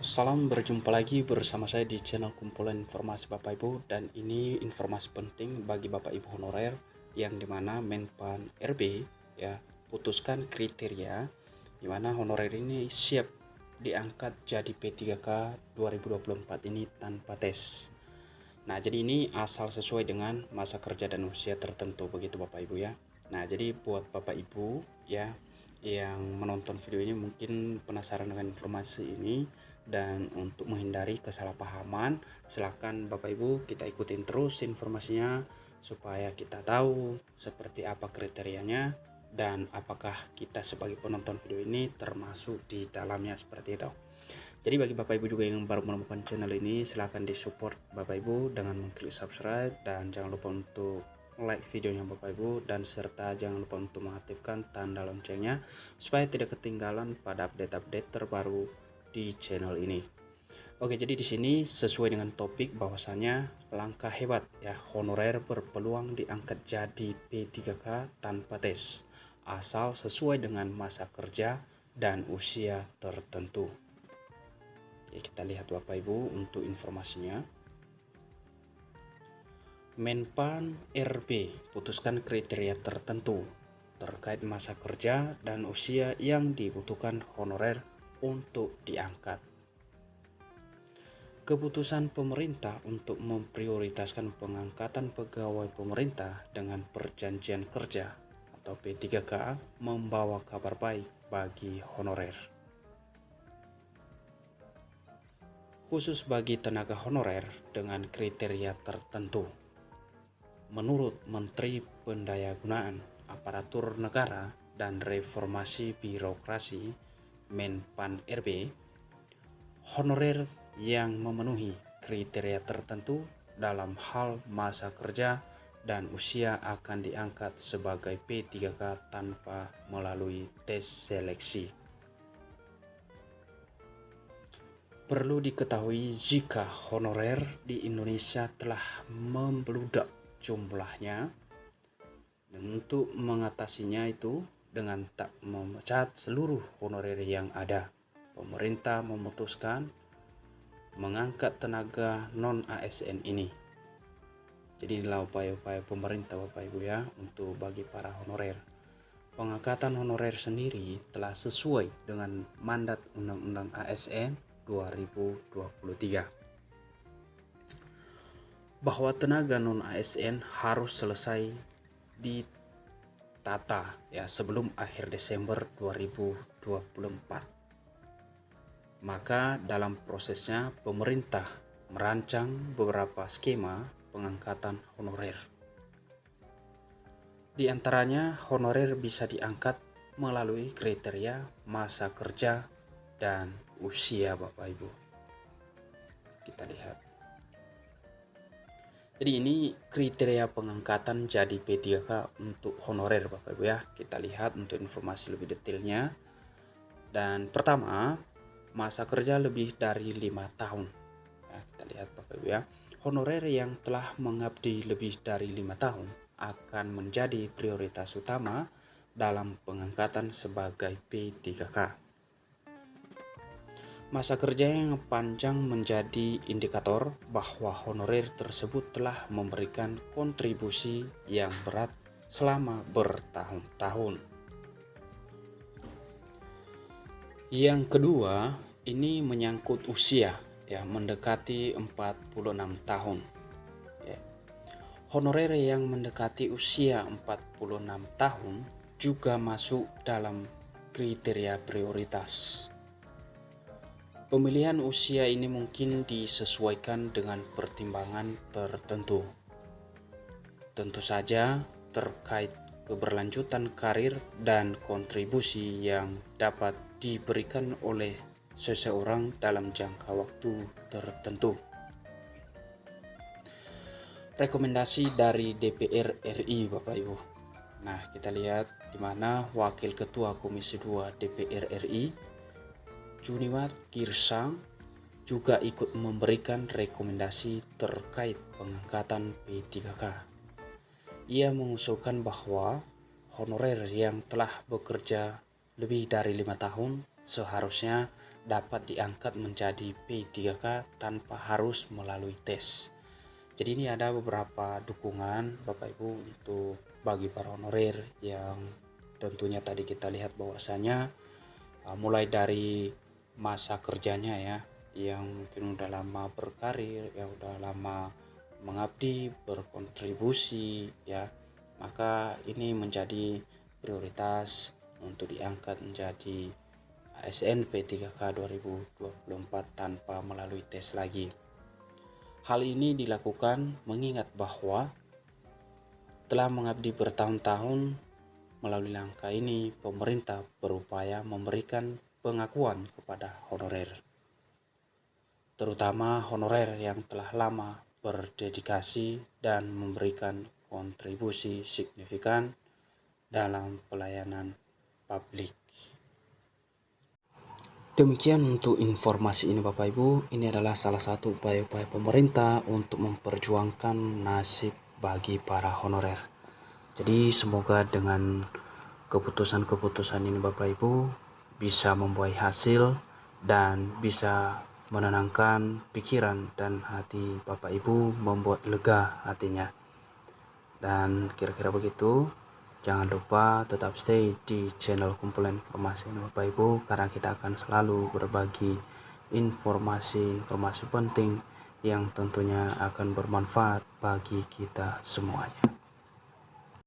Salam, berjumpa lagi bersama saya di channel kumpulan informasi Bapak Ibu, dan ini informasi penting bagi Bapak Ibu honorer yang dimana Menpan RB ya putuskan kriteria dimana honorer ini siap diangkat jadi P3K 2024 ini tanpa tes. Nah, jadi ini asal sesuai dengan masa kerja dan usia tertentu begitu Bapak Ibu ya. Nah, jadi buat Bapak Ibu ya yang menonton video ini mungkin penasaran dengan informasi ini, dan untuk menghindari kesalahpahaman silahkan Bapak Ibu kita ikutin terus informasinya supaya kita tahu seperti apa kriterianya dan apakah kita sebagai penonton video ini termasuk di dalamnya, seperti itu. Jadi bagi Bapak Ibu juga yang baru menemukan channel ini, silahkan disupport Bapak Ibu dengan mengklik subscribe, dan jangan lupa untuk like videonya Bapak Ibu, dan serta jangan lupa untuk mengaktifkan tanda loncengnya supaya tidak ketinggalan pada update-update terbaru di channel ini. Oke, jadi di sini sesuai dengan topik bahwasanya langkah hebat ya, honorer berpeluang diangkat jadi P3K tanpa tes asal sesuai dengan masa kerja dan usia tertentu. Kita lihat Bapak Ibu untuk informasinya. Menpan RB putuskan kriteria tertentu terkait masa kerja dan usia yang dibutuhkan honorer untuk diangkat. Keputusan pemerintah untuk memprioritaskan pengangkatan pegawai pemerintah dengan perjanjian kerja atau P3K membawa kabar baik bagi honorer. Khusus bagi tenaga honorer dengan kriteria tertentu. Menurut Menteri Pendayagunaan Aparatur Negara dan Reformasi Birokrasi Menpan RB, honorer yang memenuhi kriteria tertentu dalam hal masa kerja dan usia akan diangkat sebagai P3K tanpa melalui tes seleksi. Perlu diketahui jika honorer di Indonesia telah membludak jumlahnya, dan untuk mengatasinya itu dengan tak memecat seluruh honorer yang ada, pemerintah memutuskan mengangkat tenaga non-ASN ini. Jadi inilah upaya-upaya pemerintah Bapak Ibu ya untuk bagi para honorer. Pengangkatan honorer sendiri telah sesuai dengan mandat Undang-Undang ASN 2023 bahwa tenaga non-ASN harus selesai ditata ya sebelum akhir Desember 2024. Maka dalam prosesnya pemerintah merancang beberapa skema pengangkatan honorer. Di antaranya honorer bisa diangkat melalui kriteria masa kerja dan usia Bapak Ibu. Kita lihat. Jadi ini kriteria pengangkatan jadi P3K untuk honorer Bapak Ibu ya. Kita lihat untuk informasi lebih detailnya. Dan pertama, masa kerja lebih dari 5 tahun. Ya, kita lihat Bapak Ibu ya. Honorer yang telah mengabdi lebih dari 5 tahun akan menjadi prioritas utama dalam pengangkatan sebagai P3K. Masa kerja yang panjang menjadi indikator bahwa honorer tersebut telah memberikan kontribusi yang berat selama bertahun-tahun. Yang kedua, ini menyangkut usia ya, mendekati 46 tahun. Ya. Honorer yang mendekati usia 46 tahun juga masuk dalam kriteria prioritas. Pemilihan usia ini mungkin disesuaikan dengan pertimbangan tertentu. Tentu saja terkait keberlanjutan karir dan kontribusi yang dapat diberikan oleh seseorang dalam jangka waktu tertentu. Rekomendasi dari DPR RI Bapak Ibu. Nah, kita lihat di mana Wakil Ketua Komisi 2 DPR RI Juniwar Girsang juga ikut memberikan rekomendasi terkait pengangkatan P3K. Ia mengusulkan bahwa honorer yang telah bekerja lebih dari 5 tahun seharusnya dapat diangkat menjadi P3K tanpa harus melalui tes. Jadi ini ada beberapa dukungan Bapak Ibu untuk bagi para honorer yang tentunya tadi kita lihat bahwasanya mulai dari masa kerjanya ya, yang mungkin udah lama berkarir, yang udah lama mengabdi, berkontribusi ya, maka ini menjadi prioritas untuk diangkat menjadi ASN P3K 2024 tanpa melalui tes lagi. Hal ini dilakukan mengingat bahwa telah mengabdi bertahun-tahun. Melalui langkah ini, pemerintah berupaya memberikan pengakuan kepada honorer, terutama honorer yang telah lama berdedikasi dan memberikan kontribusi signifikan dalam pelayanan publik. Demikian untuk informasi ini Bapak Ibu. Ini adalah salah satu upaya-upaya pemerintah untuk memperjuangkan nasib bagi para honorer. Jadi semoga dengan keputusan-keputusan ini Bapak Ibu bisa membuahai hasil dan bisa menenangkan pikiran dan hati Bapak Ibu, membuat lega hatinya. Dan kira-kira begitu. Jangan lupa tetap stay di channel kumpulan informasi ini Bapak Ibu, karena kita akan selalu berbagi informasi-informasi penting yang tentunya akan bermanfaat bagi kita semuanya.